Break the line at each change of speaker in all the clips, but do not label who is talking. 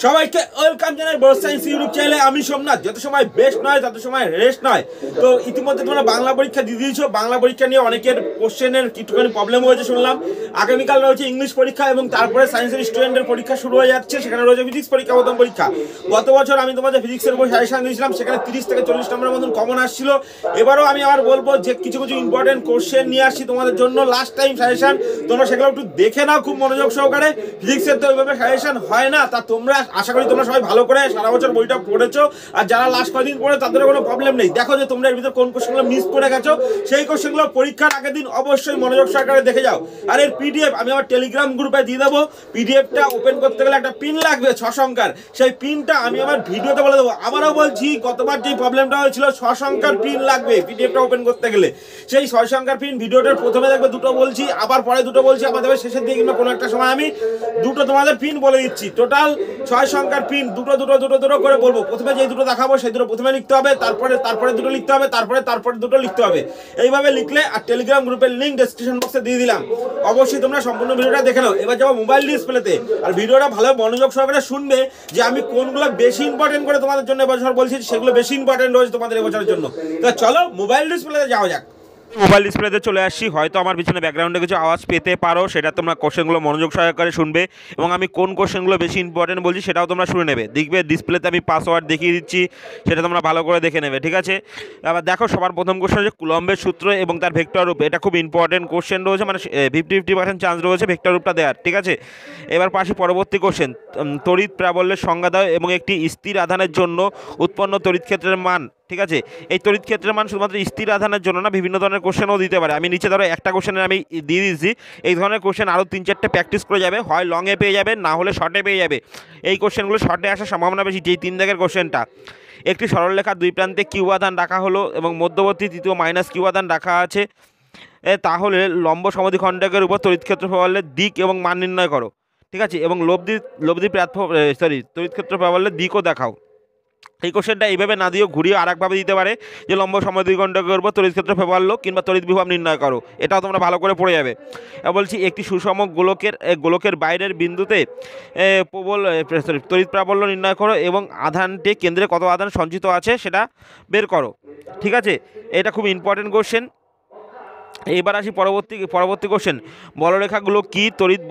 সবাইকে ওয়েলকাম জানাই বড় সায়েন্স ইউটিউব চ্যানেলে। আমি সোমনাথ। যত সময় বেস্ট নয় তত সময় রেস্ট নয়। তো ইতিমধ্যে তোমরা বাংলা পরীক্ষা দিয়ে দিয়েছো। বাংলা পরীক্ষা নিয়ে অনেকের কোশ্চেনের একটুখানি প্রবলেম হয়েছে শুনলাম। আগামীকাল রয়েছে ইংলিশ পরীক্ষা এবং তারপরে সায়েন্সের স্টুডেন্টের পরীক্ষা শুরু হয়ে যাচ্ছে। সেখানে রয়েছে ফিজিক্স পরীক্ষা, প্রথম পরীক্ষা। গত বছর আমি তোমাদের ফিজিক্সের উপর সাজেশন দিয়েছিলাম, সেখানে 30 থেকে 40 নম্বরের মতন কমন আসছিল। এবারও আমি আবার বলবো যে কিছু কিছু ইম্পর্টেন্ট কোশ্চেন নিয়ে আসছি তোমাদের জন্য। লাস্ট টাইম সাজেশন তোমরা সেগুলো একটু দেখে নাও খুব মনোযোগ সহকারে। ফিজিক্সের তো ওইভাবে সাজেশন হয় না, তা তোমরা আশা করি তোমরা সবাই ভালো করে সারা বছর বইটা পড়েছো। আর যারা লাস্ট কয়েকদিন পড়ে তাদেরও কোনো প্রবলেম নেই। দেখো যে তোমরা এর ভিতরে কোন কোশ্চেনগুলো মিস করে গেছো, সেই কোশ্চেনগুলো পরীক্ষার আগের দিন অবশ্যই মনোযোগ সহকারে দেখে যাও। আর এর পিডিএফ আমি আমার টেলিগ্রাম গ্রুপে দিয়ে দেবো। পিডিএফটা ওপেন করতে গেলে একটা পিন লাগবে 6 সংখ্যার, সেই পিনটা আমি আমার ভিডিওতে বলে দেবো। আবারও বলছি, গতবার যে প্রবলেমটা হয়েছিল 6 সংখ্যার পিন লাগবে পিডিএফটা ওপেন করতে গেলে। সেই 6 সংখ্যার পিন ভিডিওটার প্রথমে দেখবে দুটো বলছি, আবার পরে দুটো বলছি, আবার দেখবে শেষের দিকে কিংবা কোনো একটা সময় আমি দুটো তোমাদের পিন বলে দিচ্ছি। টোটাল 6 সংখ্যার পিন দুটো দুটো দুটো দুটো করে বলবো। প্রথমে যে দুটো দেখাবো সেই দুটো প্রথমে লিখতে হবে, তারপরে দুটো লিখতে হবে, তারপরে দুটো লিখতে হবে। এইভাবে লিখলে, আর টেলিগ্রাম গ্রুপের লিঙ্ক ডেসক্রিপশন বক্সে দিয়ে দিলাম। অবশ্যই তোমরা সম্পূর্ণ ভিডিওটা দেখে নাও। এবার যাবো মোবাইল ডিসপ্লেতে, আর ভিডিওটা ভালো মনোযোগ সহকারে শুনবে যে আমি কোনগুলো বেশি ইম্পর্টেন্ট করে তোমাদের জন্য এবছর বলছি, সেগুলো বেশি ইম্পর্টেন্ট রয়েছে তোমাদের এবছরের জন্য। তো চলো মোবাইল ডিসপ্লেতে যাওয়া যাক। মোবাইল ডিসপ্লেতে চলে আসছি। হয়তো আমার পিছনে ব্যাকগ্রাউন্ডে কিছু আওয়াজ পেতে পারো, সেটা তোমরা কোশ্চেনগুলো মনোযোগ সহকারে শুনবে এবং আমি কোন কোশ্চেনগুলো বেশি ইম্পর্টেন্ট বলছি সেটাও তোমরা শুনে নেবে। দেখবে ডিসপ্লেতে আমি পাসওয়ার্ড দেখিয়ে দিচ্ছি, সেটা তোমরা ভালো করে দেখে নেবে, ঠিক আছে? আবার দেখো, সবার প্রথম কোশ্চেন হচ্ছে কুলম্বের সূত্র এবং তার ভেক্টর রূপ। এটা খুব ইম্পর্টেন্ট কোশ্চেন রয়েছে, মানে 50-50% চান্স রয়েছে ভেক্টর রূপটা দেওয়ার, ঠিক আছে? এবার পাশে পরবর্তী কোশ্চেন, তড়িৎ প্রাবল্যের সংজ্ঞা দাও এবং একটি স্থির আধানের জন্য উৎপন্ন তড়িৎ ক্ষেত্রের মান, ঠিক আছে? এই তড়িৎ ক্ষেত্রের মান শুধুমাত্র স্থির আধানের জন্য না, বিভিন্ন ধরনের কোশ্চেনও দিতে পারে। আমি নিচে ধরো একটা কোশ্চেনের আমি দিয়ে দিয়েছি। এই ধরনের কোশ্চেন আরও 3-4টে প্র্যাকটিস করে যাবে, হয় লংয়ে পেয়ে যাবে, না হলে শর্টে পেয়ে যাবে। এই কোশ্চেনগুলো শর্টে আসার সম্ভাবনা বেশি। যেই 3 দাগের কোশ্চেনটা, একটি সরলরেখার দুই প্রান্তে কিউ আধান রাখা হলো এবং মধ্যবর্তী তৃতীয় মাইনাস কিউ আধান রাখা আছে, তাহলে লম্ব সমদ্বিখণ্ডকের উপর তড়িৎ ক্ষেত্র প্রাবল্যের দিক এবং মান নির্ণয় করো, ঠিক আছে? এবং লব্ধি তড়িৎ ক্ষেত্র প্রাবল্যের দিকও দেখাও। এই কোশ্চেনটা এইভাবে না দিয়েও ঘুরিয়ে আর একভাবে দিতে পারে যে লম্ব সমদ্বিখণ্ডকের উপর তড়িৎ ক্ষেত্র প্রাবল্য কিংবা তড়িৎ বিভব নির্ণয় করো। এটাও তোমরা ভালো করে পড়ে যাবে। বলছি, একটি সুষম গোলকের বাইরের বিন্দুতে তড়িৎ প্রাবল্য নির্ণয় করো এবং আধানটি কেন্দ্রে কত আধান সঞ্চিত আছে সেটা বের করো, ঠিক আছে? এটা খুব ইম্পর্টেন্ট কোশ্চেন। এবার আসি পরবর্তী কোশ্চেন, বলরেখাগুলো কি? তড়িৎ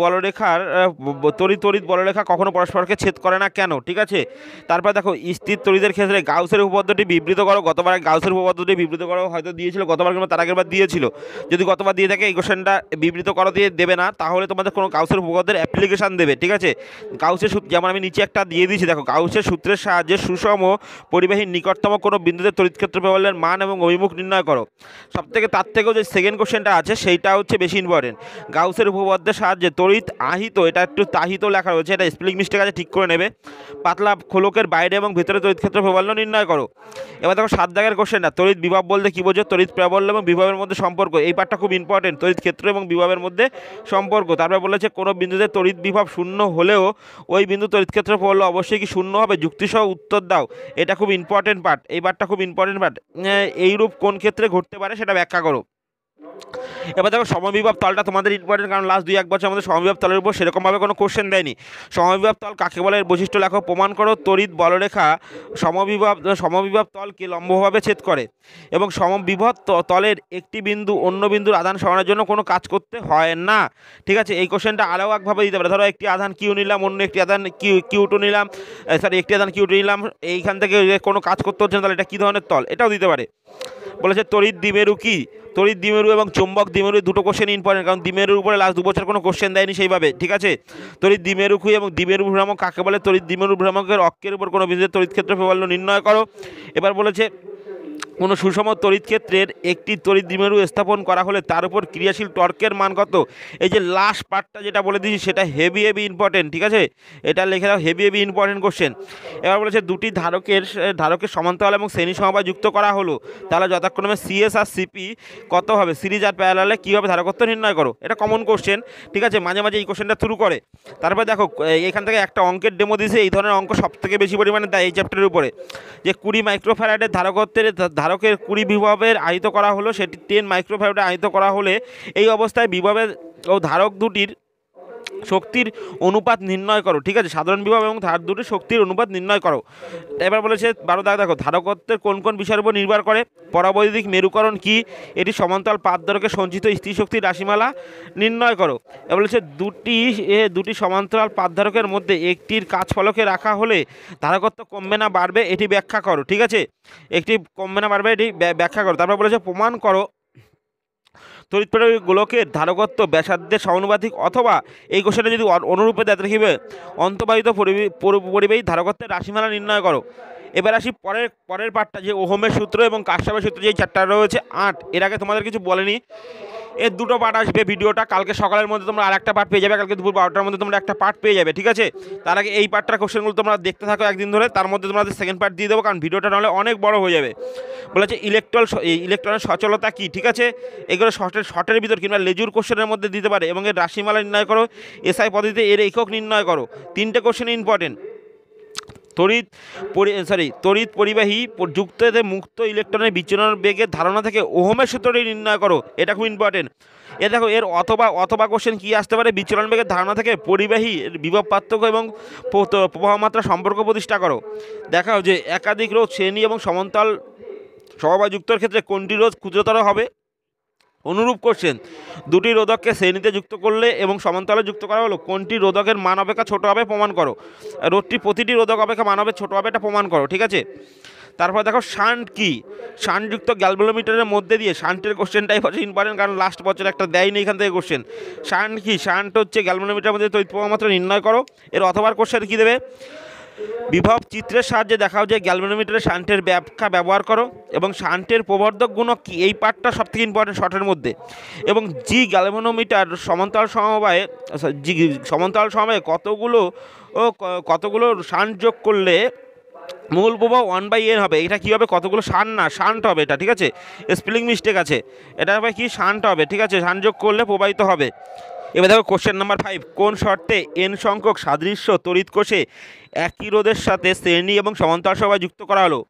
বলরেখা কখনো পরস্পরকে ছেদ করে না কেন, ঠিক আছে? তারপর দেখো, স্থির তড়িতের ক্ষেত্রে গাউসের উপপাদ্যটি বিবৃত করো। গতবার গাউসের উপপাদ্যটি বিবৃত করো হয়তো দিয়েছিল গতবার, কিংবা তার আগের বার দিয়েছিল। যদি গতবার দিয়ে থাকে এই কোশ্চেনটা বিবৃত করো দিয়ে দেবে না, তাহলে তোমাদের কোনো গাউসের উপপাদ্যের অ্যাপ্লিকেশান দেবে, ঠিক আছে? গাউসের সূত্র যেমন আমি নিচে একটা দিয়ে দিয়েছি, দেখো, গাউসের সূত্রের সাহায্যে সুষম পরিবাহীর নিকটতম কোনো বিন্দুতে তড়িৎ ক্ষেত্র প্রাবল্যের মান এবং অভিমুখ নির্ণয় করো। তার থেকেও যে সেকেন্ড কোশ্চেনটা আছে সেইটা হচ্ছে বেশি ইম্পর্টেন্ট। গাউসের উপপাদ্যের সাহায্যে তড়িৎ আহিত, এটা একটু তাহিত লেখা রয়েছে, এটা স্পেলিং মিস্টেক আছে, ঠিক করে নেবে। পাতলা খোলকের বাইরে এবং ভেতরে তড়িৎ ক্ষেত্র প্রাবল্য নির্ণয় করো। এবার দেখো 7 দাগের কোশ্চেনটা, তড়িৎ বিভব বলতে কি বোঝো? তড়িৎ প্রাবল্য এবং বিভবের মধ্যে সম্পর্ক। এই পার্টটা খুব ইম্পর্টেন্ট, তড়িৎ ক্ষেত্র এবং বিভবের মধ্যে সম্পর্ক। তারপর বলেছে কোনো বিন্দুতে তড়িৎ বিভব শূন্য হলেও ওই বিন্দু তড়িৎ ক্ষেত্র প্রাবল্য অবশ্যই কি শূন্য হবে? যুক্তিসহ উত্তর দাও। এটা খুব ইম্পর্টেন্ট পার্ট, এই পার্টটা খুব ইম্পর্টেন্ট পার্ট। এইরূপ কোন ক্ষেত্রে ঘটতে পারে সেটা ব্যাখ্যা করো। এবার দেখো, সমবিভব তলটা তোমাদের ইম্পর্টেন্ট, কারণ লাস্ট 2-1 বছর আমাদের সমবিভব তলের উপর সেরকমভাবে কোনো কোশ্চেন দেয়নি। সমবিভব তল কাকে বলে, এর বৈশিষ্ট্য লেখো। প্রমাণ করো তড়িৎ বলরেখা সমবিভব তলকে লম্বভাবে ছেদ করে এবং সমবিভব তলের একটি বিন্দু অন্য বিন্দুর আধান সরানোর জন্য কোনো কাজ করতে হয় না, ঠিক আছে? এই কোশ্চেনটা আরও একভাবে দিতে পারে। ধরো একটি আধান কিউ নিলাম, অন্য একটি আধান কিউ2 নিলাম, একটি আধান কিউ2 নিলাম, এইখান থেকে কোনো কাজ করতে হচ্ছে না, তাহলে এটা কী ধরনের তল, এটাও দিতে পারে। বলেছে তড়িৎ দ্বিমেরু কি? তড়িৎ দ্বিমেরু এবং চুম্বক দ্বিমেরু দুটো কোশ্চেন ইম্পর্টেন্ট, কারণ দ্বিমেরুর উপরে লাস্ট 2 বছর কোনো কোশ্চেন দেয়নি সেইভাবে, ঠিক আছে? তড়িৎ দ্বিমেরু কি এবং দ্বিমেরু ভ্রামক কাকে বলে? তড়িৎ দ্বিমেরু ভ্রামকের অক্ষের উপর কোনো বিন্দুতে তড়িৎ ক্ষেত্র প্রাবল্য নির্ণয় করো। এবার বলেছে, কোনো সুষম তড়িৎ ক্ষেত্রের একটি তড়িৎ দ্বিমেরু স্থাপন করা হলে তার উপর ক্রিয়াশীল টর্কের মান কত? এই যে লাস্ট পার্টটা যেটা বলে দিয়েছি সেটা হেভি ইম্পর্টেন্ট, ঠিক আছে? এটা লিখে দাও, হেভি ইম্পর্টেন্ট কোশ্চেন। এবার বলেছে দুটি ধারকের সমান্তরাল এবং শ্রেণী সমবায় যুক্ত করা হলো, তাহলে যথাক্রমে সিএস আর সিপি কত হবে? সিরিজ আর প্যারালালে কীভাবে ধারকত্ব নির্ণয় করো। এটা কমন কোশ্চেন, ঠিক আছে? মাঝে মাঝে এই কোশ্চেনটা শুরু করে। তারপর দেখো, এখান থেকে একটা অঙ্কের ডেমো দিয়েছে। এই ধরনের অঙ্ক সবথেকে বেশি পরিমাণে দেয় এই চ্যাপ্টারের উপরে, যে 20 মাইক্রোফ্যারাডের ধারকের 20 বিভবের আহিত করা হলো, সেটি 10 মাইক্রোফ্যারাডে আহিত করা হলে এই অবস্থায় বিভবের ও ধারক দুটির শক্তির অনুপাত নির্ণয় করো। ঠিক আছে, সাধারণ বিভব এবং ধার দুটি শক্তির অনুপাত নির্ণয় করো। এবার বলেছে 12 দাগ দেখো, ধারকত্বের কোন কোন বিষয়ের উপর নির্ভর করে? পরাবৈদ্যুতিক মেরুকরণ কি? এটি সমান্তরাল পাত দ্বারকে সঞ্চিত স্থির শক্তির রাশিমালা নির্ণয় করো। এবার বলেছে দুটি সমান্তরাল পাত ধারকের মধ্যে একটির কাচ ফলকে রাখা হলে ধারকত্ব কমবে না বাড়বে, এটি ব্যাখ্যা করো। ঠিক আছে, একটি কমবে না বাড়বে, এটি ব্যাখ্যা করো। তারপর বলেছে প্রমাণ করো তড়িৎ প্রেরক গোলকের ধারকত্ব ব্যাসার্ধের সমানুপাতিক, অথবা এই কোশ্চেনে যদি অনুরূপে দেয় লিখবে অন্তর্বাহিত পরিবাহী ধারকত্বের রাশিমালা নির্ণয় করো। এবার আসি পরের পার্টটা, যে ওহমের সূত্র এবং কারশফের সূত্র, যেই চারটা রয়েছে 8। এর আগে তোমাদের কিছু বলেনি, এর দুটো পার্ট আসবে ভিডিওটা। কালকে সকালের মধ্যে তোমরা আর একটা পার্ট পেয়ে যাবে, কালকে দুপুর 12টার মধ্যে তোমরা একটা পার্ট পেয়ে যাবে। ঠিক আছে, তার আগে এই পার্টটার কোশ্চেনগুলো তোমরা দেখতে থাকো একদিন ধরে, তার মধ্যে তোমাদের সেকেন্ড পার্ট দিয়ে দেবো, কারণ ভিডিওটা নাহলে অনেক বড় হয়ে যাবে। বলেছে ইলেকট্রনের সচলতা কি? ঠিক আছে, এগুলো শর্টের ভিতর কিংবা লেজুর কোশ্চেনের মধ্যে দিতে পারে। এবং এর রাশিমালা নির্ণয় করো। এসআই পদ্ধতিতে এর একক নির্ণয় করো। 3টে কোশ্চেন ইম্পর্টেন্ট। তড়িৎ পরিবাহী যুক্ত মুক্ত ইলেকট্রনের বিচলন বেগের ধারণা থেকে ওহমের সূত্রটি নির্ণয় করো। এটা খুব ইম্পর্টেন্ট। দেখো এর অথবা কোশ্চেন কি আসতে পারে? বিচলন বেগের ধারণা থেকে পরিবাহী বিভব পার্থক্য এবং প্রবাহ মাত্রা সম্পর্ক প্রতিষ্ঠা করো। দেখাও যে একাধিক রোধ শ্রেণী এবং সমান্তরাল সমবায় যুক্তর ক্ষেত্রে কোনটি রোধ ক্ষুদ্রতর হবে? অনুরূপ কোশ্চেন, দুটি রোধককে শ্রেণীতে যুক্ত করলে এবং সমান্তরালে যুক্ত করা হলো, কোনটি রোধকের মান অপেক্ষা ছোট হবে প্রমাণ করো। রোধটি প্রতিটি রোধক অপেক্ষা মান হবে ছোট হবে, এটা প্রমাণ করো। ঠিক আছে, তারপর দেখো শান্ট কি? শান্টযুক্ত গ্যালভানোমিটারের মধ্যে দিয়ে, শান্টের কোশ্চেনটাই হচ্ছে ইম্পর্টেন্ট, কারণ লাস্ট বছর একটা দেয়নি এখান থেকে কোশ্চেন। শান্ট কি? শান্ট হচ্ছে গ্যালভানোমিটারের মধ্যে তড়িৎ প্রবাহ মাত্রা নির্ণয় করো। এর অথবা কোশ্চেন কি দেবে? বিভব চিত্রের সাহায্যে দেখাও যে গ্যালভানোমিটারে শান্টের ব্যাখ্যা ব্যবহার করো এবং শান্টের প্রবর্ধক গুণক কি? এই পার্টটা সবথেকে ইম্পর্টেন্ট শর্টের মধ্যে। এবং গ্যালভানোমিটার সমান্তরাল সমবায়ে কতগুলো শান্ট যোগ করলে মূল প্রবাহ 1/n হবে। এটা কী হবে? কতগুলো শান্ট হবে এটা। ঠিক আছে, স্পেলিং মিস্টেক আছে, এটা হবে কি? শান্ট হবে। ঠিক আছে, শান্ট যোগ করলে প্রবাহিত হবে। এবার দেখো কোশ্চেন নাম্বার 5, কোন শর্তে n সংখ্যক সাদৃশ্য তড়িৎ কোষে একই রোধের সাথে শ্রেণী এবং সমান্তরাল সমবায় যুক্ত করা হলো?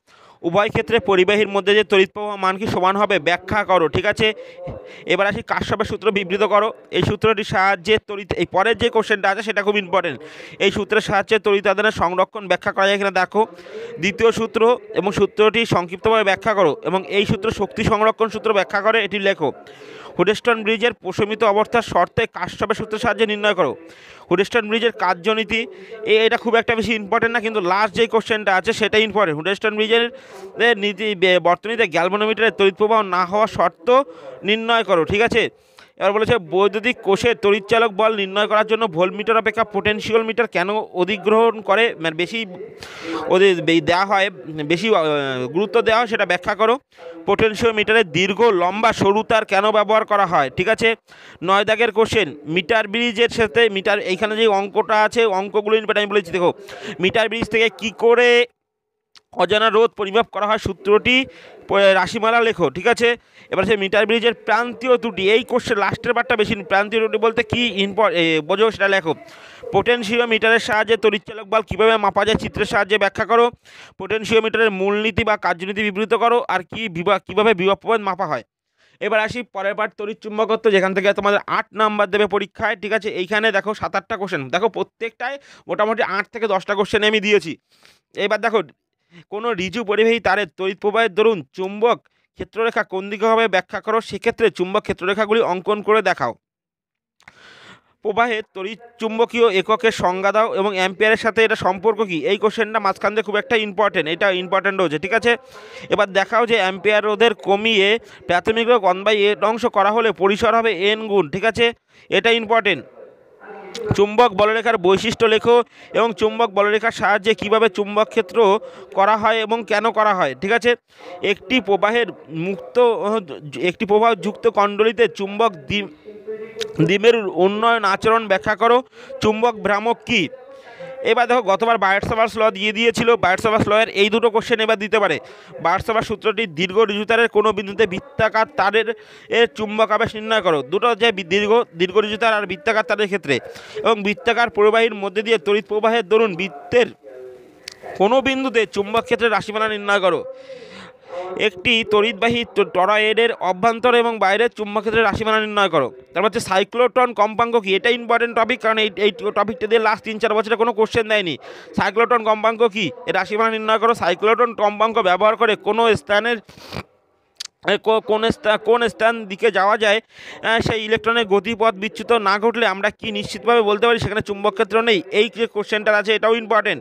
উভয় ক্ষেত্রে পরিবাহীর মধ্যে যে তড়িৎ প্রবাহ মান কি সমান হবে? ব্যাখ্যা করো। ঠিক আছে, এবার আসি কারশফের সূত্র বিবৃত করো। এই সূত্রটির সাহায্যে এই পরের যে কোশ্চেনটা আছে সেটা খুব ইম্পর্টেন্ট। এই সূত্রের সাহায্যে তড়িৎ আধানের সংরক্ষণ ব্যাখ্যা করা যায় কিনা দেখো। দ্বিতীয় সূত্র এবং সূত্রটি সংক্ষিপ্তভাবে ব্যাখ্যা করো এবং এই সূত্র শক্তি সংরক্ষণ সূত্র ব্যাখ্যা করে, এটি লেখো। হুডেস্টন ব্রিজের প্রশমিত অবস্থার শর্তে কারশফের সূত্রের সাহায্যে নির্ণয় করো। হুডেস্টন ব্রিজের কার্যনীতি, এটা খুব একটা বেশি ইম্পর্টেন্ট না, কিন্তু লাস্ট যে কোশ্চেনটা আছে সেটা ইম্পর্টেন্ট। হুডেস্টন ব্রিজের নীতি বর্তনীতে গ্যালভানোমিটারের তড়িৎ প্রবাহ না হওয়ার শর্ত নির্ণয় করো। ঠিক আছে, এবার বলেছে বৈদ্যুতিক কোষের তড়িৎচালক বল নির্ণয় করার জন্য ভোল্টমিটার অপেক্ষা পোটেনশিওমিটার কেন অধিগ্রহণ করে, মানে বেশি দেওয়া হয়, বেশি গুরুত্ব দেওয়া হয়, সেটা ব্যাখ্যা করো। পোটেনশিওমিটারের দীর্ঘ লম্বা সরু তার কেন ব্যবহার করা হয়? ঠিক আছে, 9 দাগের কোশ্চেন, মিটার ব্রিজের সাথে এইখানে যে অঙ্কটা আছে, অঙ্কগুলো আমি বলেছি দেখো। মিটার ব্রিজ থেকে কি করে অজানা রোধ পরিমাপ করা হয়, সূত্রটি রাশিমালা লেখো। ঠিক আছে, এবার সে মিটার ব্রিজের প্রান্তীয় ত্রুটি, এই কোশ্চেন লাস্টের পার্টটা বেশি। প্রান্তীয় ত্রুটি বলতে কি বোঝো সেটা লেখো। পোটেনশিওমিটারের সাহায্যে তড়িৎচালক বল কীভাবে মাপা যায়, চিত্রের সাহায্যে ব্যাখ্যা করো। পোটেনশিওমিটারের মূলনীতি বা কার্যনীতি বিবৃত করো। আর কীভাবে বিভব প্রভেদ মাপা হয়। এবার আসি পরের পার্ট, তড়িৎ চুম্বকত্ব, যেখান থেকে তোমাদের 8 নাম্বার দেবে পরীক্ষায়। ঠিক আছে, এইখানে দেখো 7-8টা কোশ্চেন, দেখো প্রত্যেকটায় মোটামুটি 8 থেকে 10টা কোশ্চেন আমি দিয়েছি। এবার দেখো, কোনো ঋজু পরিবাহী তারের তড়িৎ প্রবাহের দরুন চুম্বক ক্ষেত্ররেখা কোন দিকে হবে ব্যাখ্যা করো। সেক্ষেত্রে চুম্বক ক্ষেত্ররেখাগুলি অঙ্কন করে দেখাও। প্রবাহের তড়িৎ চুম্বকীয় এককের সংজ্ঞা দাও এবং অ্যাম্পিয়ারের সাথে এটা সম্পর্ক কি। এই কোশ্চেনটা মাঝখান দিয়ে খুব একটা ইম্পর্টেন্ট, এটা ইম্পর্টেন্ট রয়েছে। ঠিক আছে, এবার দেখাও যে অ্যাম্পিয়ার রোধের কমিয়ে প্রাথমিক রোধ 1/n অংশ করা হলে পরিসর হবে n গুণ। ঠিক আছে, এটা ইম্পর্টেন্ট। চুম্বক বলরেখার বৈশিষ্ট্য লেখো এবং চুম্বক বলরেখার সাহায্যে কিভাবে চুম্বক ক্ষেত্র করা হয় এবং কেন করা হয়। ঠিক আছে, একটি প্রবাহযুক্ত কুণ্ডলীতে চুম্বক দ্বিমেরুর উন্নয়ন আচরণ ব্যাখ্যা করো। চুম্বক ভ্রামক কি। এবার দেখো, গতবার বার্নস-চাভার্স ল দিয়ে দিয়েছিল, বার্নস-চাভার্স লয়ের এই দুটো কোশ্চেন এবার দিতে পারে। বার্নস-চাভার্স সূত্রটি দীর্ঘ ঋজুতারের কোনো বিন্দুতে বৃত্তাকার তারের চুম্বক আবেশ নির্ণয় করো। দুটো যে দীর্ঘ ঋজুতার আর বৃত্তাকার তারের ক্ষেত্রে, এবং বৃত্তাকার প্রবাহীর মধ্যে দিয়ে তড়িৎ প্রবাহের দরুন বৃত্তের কোনো বিন্দুতে চুম্বক ক্ষেত্রের রাশিমালা নির্ণয় করো। একটি তড়িৎবাহী টরয়েডের অভ্যন্তর এবং বাইরের চুম্বকক্ষেত্রের রাশিমালা নির্ণয় করো। তারপর হচ্ছে সাইক্লোট্রন কম্পাঙ্ক কি, এটা ইম্পর্টেন্ট টপিক, কারণ এই টপিকটা দিয়ে লাস্ট 3-4 বছরে কোনো কোশ্চেন দেয়নি। সাইক্লোট্রন কম্পাঙ্ক কি, এর রাশিমালা নির্ণয় করো। সাইক্লোট্রন কম্পাঙ্ক ব্যবহার করে কোনো স্থানের কোন স্থান দিকে যাওয়া যায় সেই ইলেকট্রনের গতিপথ বিচ্যুত না ঘটলে আমরা কি নিশ্চিতভাবে বলতে পারি সেখানে চুম্বকক্ষেত্র নেই। এই যে কোশ্চেনটা আছে এটাও ইম্পর্টেন্ট।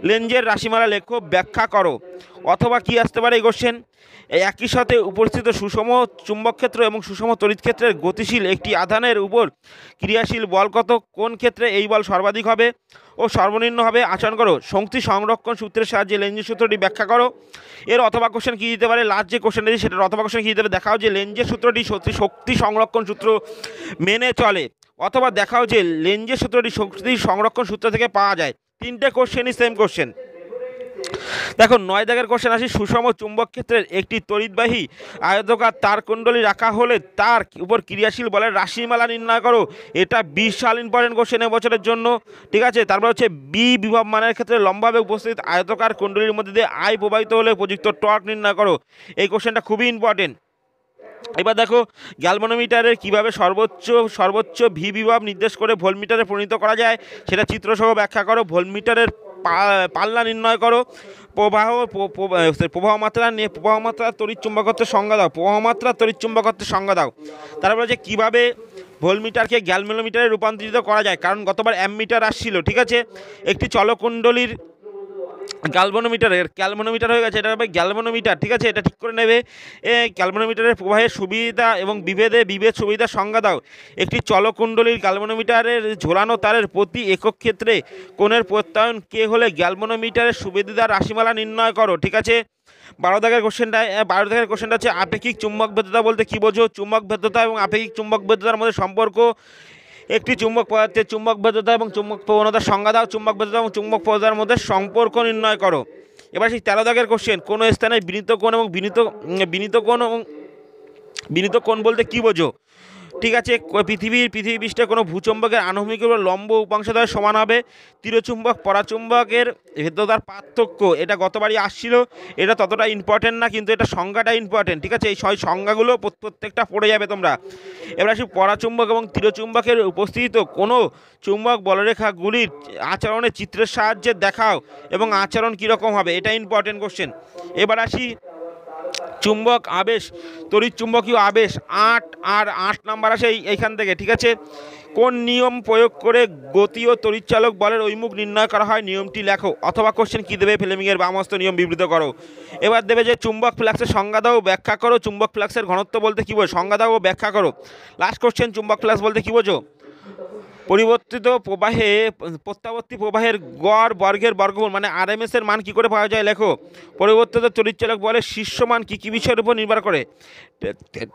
লেঞ্জের রাশিমালা লেখো, ব্যাখ্যা করো। অথবা কি আসতে পারে এই কোশ্চেন, একই সাথে উপস্থিত সুষম চুম্বকক্ষেত্র এবং সুষম তড়িৎক্ষেত্রের গতিশীল একটি আধানের উপর ক্রিয়াশীল বল কত, কোন ক্ষেত্রে এই বল সর্বাধিক হবে ও সর্বনিম্ন হবে আচরণ করো। শক্তি সংরক্ষণ সূত্রের সাহায্যে লেঞ্জের সূত্রটি ব্যাখ্যা করো। এর অথবা কোশ্চেন কী দিতে পারে, লাস্ট যে কোশ্চেনটা দিই সেটার অথবা কোশ্চেন কী দিতে পারে, দেখাও যে লেঞ্জের সূত্রটি শক্তি সংরক্ষণ সূত্র মেনে চলে, অথবা দেখাও যে লেঞ্জের সূত্রটি শক্তি সংরক্ষণ সূত্র থেকে পাওয়া যায়। 3টে কোশ্চেনই সেম কোশ্চেন। দেখো 9 দাগের কোশ্চেন আসি, সুষম চুম্বক ক্ষেত্রের একটি তড়িৎবাহী আয়তকার তারকুণ্ডলী রাখা হলে তার উপর ক্রিয়াশীল বলের রাশিমালা নির্ণয় করো। এটা বিশাল ইম্পর্টেন্ট কোশ্চেন এবছরের জন্য, ঠিক আছে। তারপর হচ্ছে বি বিভব মানের ক্ষেত্রে লম্বাভাবে উপস্থিত আয়তকার কুণ্ডলীর মধ্যে দিয়ে আই প্রবাহিত হলে উপযুক্ত টর্ক নির্ণয় করো। এই কোশ্চেনটা খুবই ইম্পর্টেন্ট। এবার দেখো গ্যালভানোমিটারের কীভাবে সর্বোচ্চ ভি বিভব নির্দেশ করে ভোল্টমিটারে পরিণত করা যায় সেটা চিত্রসহ ব্যাখ্যা করো। ভোল্টমিটারের পাল্লা নির্ণয় করো। প্রবাহ মাত্রা তড়িৎ চুম্বকত্বের সংজ্ঞা দাও। প্রবাহ মাত্রা তড়িৎ চুম্বকত্বের সংজ্ঞা দাও। তারপরে যে কীভাবে ভোল্টমিটারকে গ্যালভানোমিটারে রূপান্তরিত করা যায়, কারণ গতবার অ্যামমিটার আসছিল, ঠিক আছে। একটি চলকুণ্ডলীর গ্যালভানোমিটার হয়ে গেছে, এটা হবে গ্যালভানোমিটার, ঠিক আছে, এটা ঠিক করে নেবে। গ্যালভানোমিটারের প্রবাহের সুবিধা এবং বিভেদ সুবিধার সংজ্ঞা দাও। একটি চলকুণ্ডলীর গ্যালভানোমিটারের ঝোলানো তারের প্রতি একক ক্ষেত্রে কোণের প্রত্যয়ন কে হলে গ্যালভানোমিটারের সুবিধার রাশিমালা নির্ণয় করো, ঠিক আছে। 12 দাগের কোশ্চেনটা হচ্ছে আপেক্ষিক চুম্বক ভেদ্যতা বলতে কী বোঝো। চুম্বক ভেদ্যতা এবং আপেক্ষিক চুম্বক ভেদ্যতার মধ্যে সম্পর্ক। একটি চুম্বক পদার্থের চুম্বক ভেদ্যতা এবং চুম্বক প্রবণতার সংজ্ঞা দাও। চুম্বক ভেদ্যতা এবং চুম্বক প্রবণতার মধ্যে সম্পর্ক নির্ণয় করো। এবার সেই 13 দাগের কোশ্চেন, কোনো স্থানে বিনীত কোণ বলতে কী বোঝো, ঠিক আছে। পৃথিবী পৃষ্ঠে কোনো ভূচুম্বকের আনুভূমিক লম্ব উপাংশদ্বয় সমান হবে। তীরচুম্বক পরাচুম্বকের ভেদ্যতার পার্থক্য, এটা গতবারই আসছিল, এটা ততটা ইম্পর্টেন্ট না, কিন্তু এটা সংজ্ঞাটা ইম্পর্টেন্ট, ঠিক আছে। এই সংজ্ঞাগুলো প্রত্যেকটা পড়ে যাবে তোমরা। এবার আসি পরাচুম্বক এবং তীরচুম্বকের উপস্থিত কোনো চুম্বক বলরেখাগুলির আচরণের চিত্রের সাহায্যে দেখাও এবং আচরণ কীরকম হবে, এটা ইম্পর্টেন্ট কোশ্চেন। এবার আসি চুম্বক আবেশ, তড়িৎ চুম্বকীয় আবেশ 8 নাম্বার আসে এইখান থেকে, ঠিক আছে। কোন নিয়ম প্রয়োগ করে গতি ও তড়িৎচালক বলের ওইমুখ নির্ণয় করা হয়, নিয়মটি লেখো। অথবা কোশ্চেন কী দেবে, ফ্লেমিংয়ের বামহস্ত নিয়ম বিবৃত করো। এবার দেবে যে চুম্বক ফ্লাক্সের সংজ্ঞা দাও, ব্যাখ্যা করো। চুম্বক ফ্লাক্সের ঘনত্ব বলতে কী বোঝো, সংজ্ঞা দাও ও ব্যাখ্যা করো। লাস্ট কোশ্চেন, চুম্বক ফ্লাক্স বলতে কী বোঝো। প্রত্যাবর্তী প্রবাহের গড় বর্গের বর্গমূল মানে RMS এর মান কী করে পাওয়া যায়, লেখো। পরিবর্তিত তড়িৎচালক বলের শীর্ষ মান কী বিষয়ের উপর নির্ভর করে।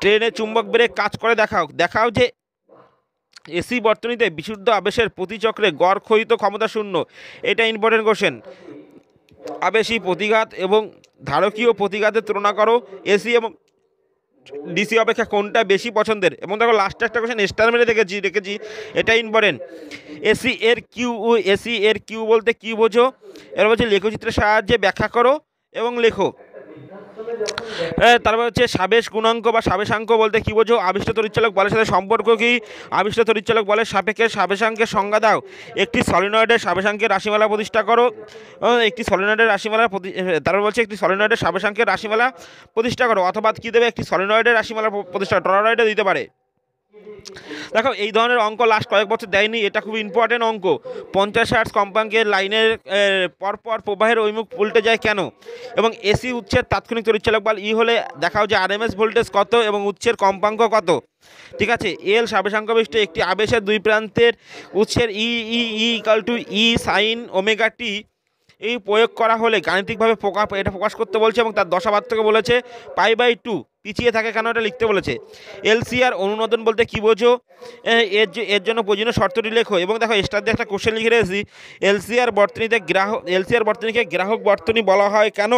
ট্রেনে চুম্বক ব্রেক কাজ করে দেখাও যে এসি বর্তনীতে বিশুদ্ধ আবেশের প্রতি চক্রে গড় ক্ষয়িত ক্ষমতা শূন্য। এটা ইম্পর্টেন্ট কোশ্চেন। আবেশী প্রতিঘাত এবং ধারকীয় প্রতিঘাতের তুলনা করো। এসি এবং ডিসি অপেক্ষা কোনটা বেশি পছন্দের। এবং দেখো লাস্টে একটা কোশ্চেন স্টার মেরে রেখেছি, এটা ইম্পর্টেন্ট। এসি এর কিউ বলতে কী বোঝো। এবার বলছে লেখচিত্রের সাহায্যে ব্যাখ্যা করো এবং লেখো। তারপর হচ্ছে সাবেশ গুণাঙ্ক বা সাবেশাঙ্ক বলতে কী বোঝো। আবিষ্ট তড়িৎচালক বলের সাথে সম্পর্ক কী। আবিষ্ট তড়িৎচালক বলের সাপেক্ষে সাবেশাঙ্কের সংজ্ঞা দাও। একটি সলিনয়েডের সাবেশাঙ্কের রাশিমালা প্রতিষ্ঠা করো। তারপর বলছে একটি সলিনয়েডের সাবেশাঙ্কের রাশিমালা প্রতিষ্ঠা করো। অথবা কী দেবে, একটি সলিনয়েডের রাশিমালা প্রতিষ্ঠা, টরয়েডে দিতে পারে। দেখো এই ধরনের অঙ্ক লাস্ট কয়েক বছর দেয়নি, এটা খুব ইম্পর্টেন্ট অঙ্ক। 50 হার্টজ কম্পাঙ্কের লাইনের পরপর প্রবাহের ওইমুখ উল্টে যায় কেন। এবং এসি উৎসের তাৎক্ষণিক তড়িৎচালক বল ই হলে দেখাও যে RMS ভোল্টেজ কত এবং উৎসের কম্পাঙ্ক কত, ঠিক আছে। এল সাবেশাঙ্ক বিশিষ্ট একটি আবেশের দুই প্রান্তের উৎসের ই সাইন ওমেগা টি এই প্রয়োগ করা হলে গাণিতিকভাবে এটা প্রকাশ করতে বলছে এবং তার দশাপার্থক্য বলেছে π/2 পিছিয়ে থাকে কেন, এটা লিখতে বলেছে। এলসিআর অনুনোদন বলতে কী বোঝো, এর জন্য প্রয়োজনীয় শর্তটি লেখো। এবং দেখো স্টার দিয়ে একটা কোশ্চেন লিখে রেখেছি, এলসিআর বর্তনীকে গ্রাহক বর্তনী বলা হয় কেন।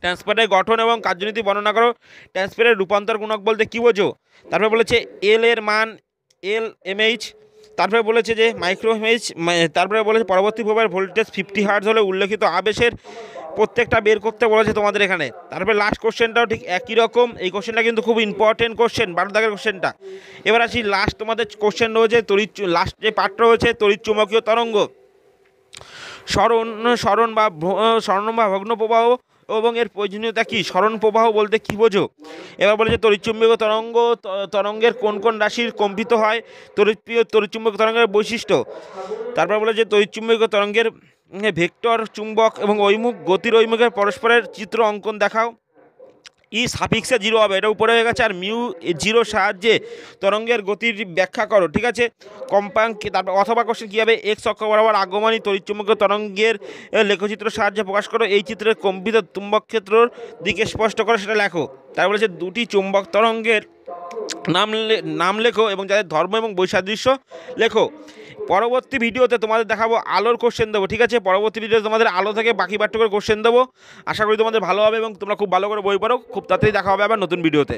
ট্রান্সফারের গঠন এবং কার্যনীতি বর্ণনা করো। ট্রান্সফারের রূপান্তর গুণক বলতে কী বোঝো। তারপরে বলেছে এল এর মান LMH। তারপরে বলেছে যে মাইক্রো এমএইচ। তারপরে বলেছে পরবর্তী প্রবাহের ভোল্টেজ 50 হার্টজ হলে উল্লেখিত আবেশের প্রত্যেকটা বের করতে বলেছে তোমাদের এখানে। তারপরে লাস্ট কোশ্চেনটাও ঠিক একই রকম, এই কোশ্চেনটা কিন্তু খুব ইম্পর্টেন্ট কোশ্চেন, 12 দাগের কোশ্চেনটা। এবার আসি লাস্ট তোমাদের কোশ্চেন রয়েছে লাস্ট যে পার্ট রয়েছে তড়িৎচুম্বকীয় তরঙ্গ, সরণ বা ভগ্ন প্রবাহ এবং এর প্রয়োজনীয়তা কী, সরণ প্রবাহ বলতে কী বোঝো। এবার বলেছে তড়িৎচুম্বকীয় তরঙ্গের কোন কোন রাশির কম্পিত হয়, তড়িৎচুম্বকীয় তরঙ্গের বৈশিষ্ট্য। তারপর বলেছে তড়িৎচুম্বকীয় তরঙ্গের ভেক্টর, চুম্বক এবং গতির ঐমুখের পরস্পরের চিত্র অঙ্কন দেখাও। সাফিক্সে 0 হবে, এটা উপরে হয়ে গেছে। আর μ0 সাহায্যে তরঙ্গের গতির ব্যাখ্যা করো, ঠিক আছে। কম্পাঙ্ক, তারপর অথবা কোশ্চেন কী হবে, এক্স অক্ষ বরাবর আগমনী তড়িৎচুম্বকীয় তরঙ্গের লেখচিত্র সাহায্যে প্রকাশ করো। এই চিত্রের কম্পিত চুম্বক ক্ষেত্রর দিকে স্পষ্ট করো, সেটা লেখো। তারপর বলেছে দুটি চুম্বক তরঙ্গের নাম লেখো এবং যাদের ধর্ম এবং বৈসাদৃশ্য লেখো। পরবর্তী ভিডিওতে তোমাদের দেখাবো আলোর কোশ্চেন দেবো, ঠিক আছে। পরবর্তী ভিডিওতে তোমাদের আলো থেকে বাকি পাঠ্যক্রমের কোশ্চেন দেবো। আশা করি তোমাদের ভালো হবে এবং তোমরা খুব ভালো করে বই পড়ো। খুব তাড়াতাড়ি দেখা হবে আবার নতুন ভিডিওতে।